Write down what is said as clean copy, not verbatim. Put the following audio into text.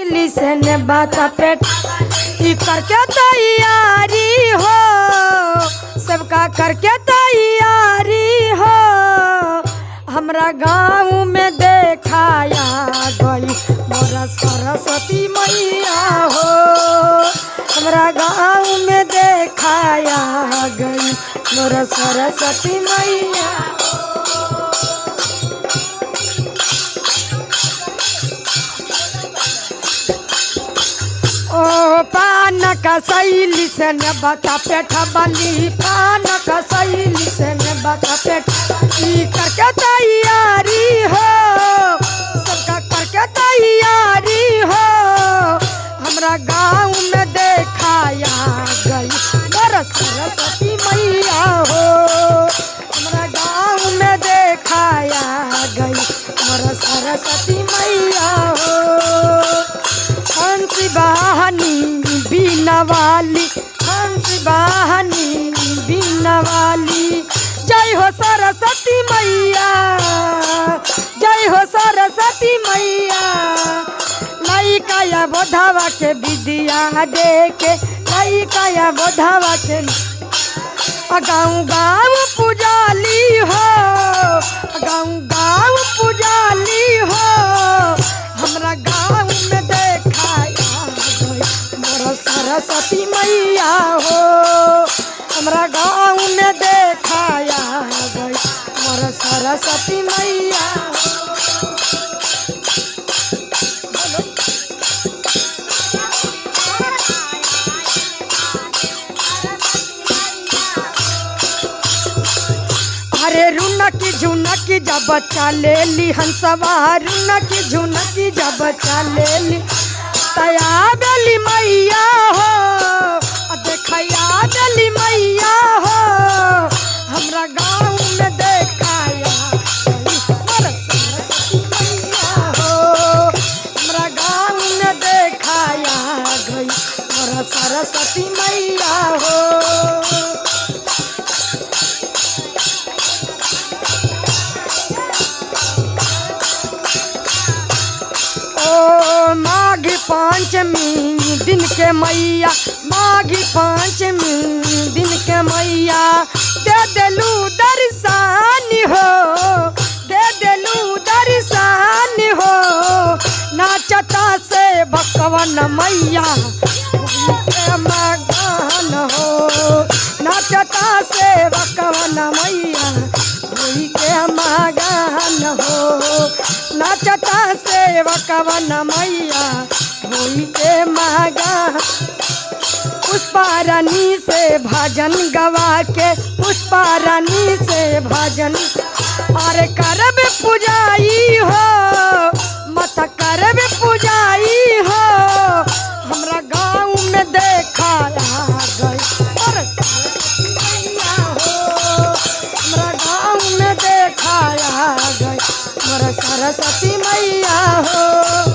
सहेली से ने बात पेट ई करके तैयारी हो, सबका करके तैयारी हो। हमरा गाँव में देखाया गई मोरा सरस्वती मैया हो, हमरा गाँव में देखाया गई मोरा सरस्वती मैया। ओ पान का सैली से ने बता पेट बली, पान का सैली से ने बता पेट ई करके तैयारी हो, सबका करके तैयारी हो। हमरा गाँव में देखाया गई मोरा सरस्वती मैया हो, हमरा गाँव में देखाया गई मोरा सरस्वती मैया हो। हंस वाहनी बीना वाली, हंस वाहनी बीना वाली, जय हो सरस्वती मैया, जय हो सरस्वती मैया। लइका या बोधावा के विद्या देके, लइका या बोधावा के गाँव गाँव पुजाली हो, गाँव गाँव पुजाली हो। हमरा गाँव में देखाया गई मोरा सरस्वती मैया हो, हमरा गाँव में देखाया गई मोरा सरस्वती मैया हो। अरे रुनकी झुनकी जब चले ली हंसवा, रुनकी झुनकी जब चले ली तया बेली मैया हो, देखया बेली मैया हो। हमरा गाँव में देखाया मोरा सरस्वती मैया हो, हमरा गाँव में देखाया गई मोरा सरस्वती मैया हो। माघी पांचमी दिन के मैया, माघी पांचमी दिन के मैया दे देलू दर्शन हो, दे देलू दर्शन हो। नाचता से भगवान मैया के मगन हो, नाचता से भगवान मैया के मगन हो, नाचता से भगवान मैया होई के मगन। पुष्पारानी से भजन गवा के, पुष्पारानी से भजन और करब पूजाई हो, मत करब पूजाई हो। हमरा गाँव में देखाया गई मोरा सरस्वती मैया हो, हमरा गाँव में देखाया गई मोरा सरस्वती मैया हो।